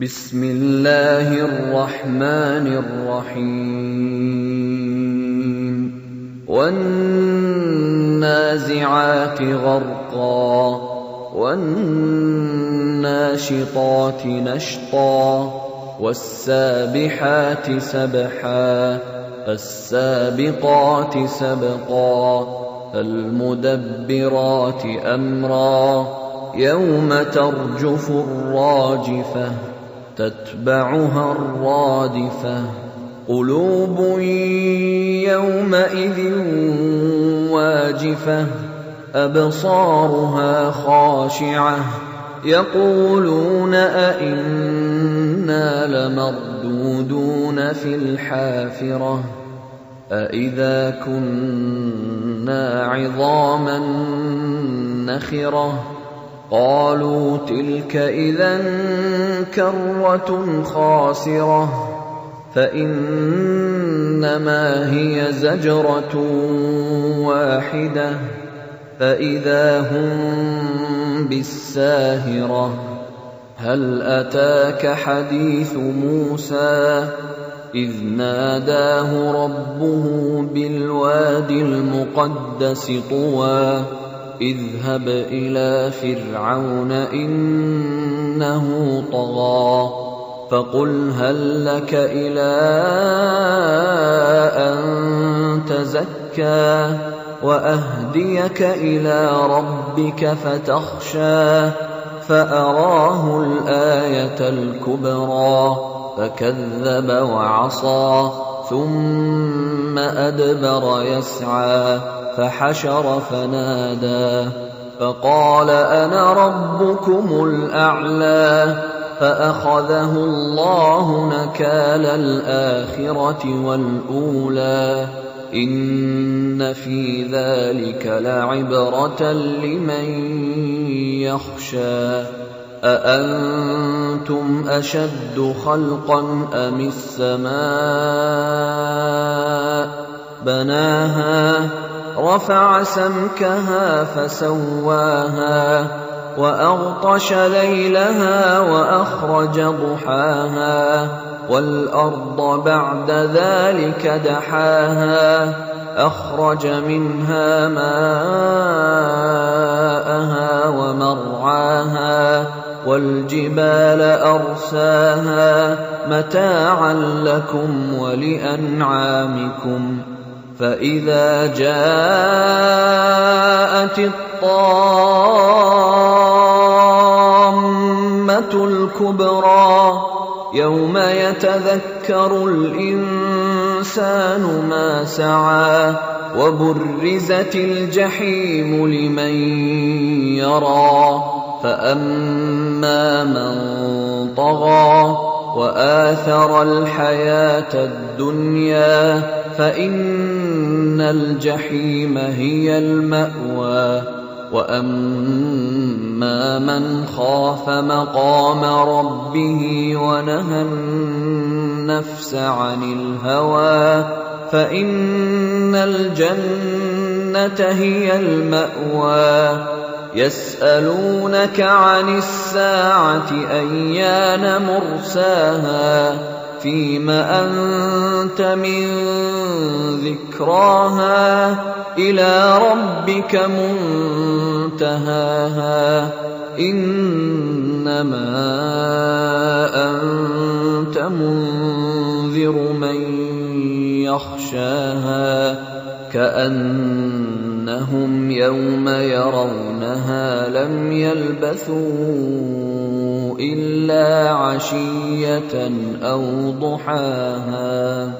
بسم الله الرحمن الرحيم والنازعات غرقا والناشطات نشطا والسابحات سبحا فالسابقات سبقا فالمدبرات أمرا يوم ترجف الراجفة تتبعها الرادفة قلوب يومئذ واجفة أبصارها خاشعة يقولون أئنا لمردودون في الحافرة أئذا كنا عظاما نخرة قالوا تلك إذا كرة خاسرة فإنما هي زجرة واحدة فإذا هم بالساهرة هل أتاك حديث موسى إذ ناداه ربه بالواد المقدس طوى اذهب إلى فرعون إنه طغى فقل هل لك إلى أن تزكى وأهديك إلى ربك فتخشى فأراه الآية الكبرى فكذب وعصى ثم أدبر يسعى فحشر فنادى فقال أنا ربكم الأعلى فأخذه الله نكال الآخرة والأولى إن في ذلك لعبرة لمن يخشى أأنتم أشد خلقا أم السماء بناها رفع سمكها فسواها وأغطش ليلها وأخرج ضحاها والأرض بعد ذلك دحاها أخرج منها ماءها ومرعاها والجبال أرساها متاعا لكم ولأنعامكم فإذا جاءت الطامة الكبرى يوم يتذكر الإنسان ما سعى وبرزت الجحيم لمن يرى فأما من طغى وآثر الحياة الدنيا فإن الجحيم هي المأوى وأما من خاف مقام ربه ونهى النفس عن الهوى فإن الجنة هي المأوى يسألونك عن الساعة أيان مرساها فيم أنت من ذكراها إلى ربك منتهاها إنما أنت منذر من يخشاها كأنهم يوم يرونها لم يلبثوا إلا عشية أو ضحاها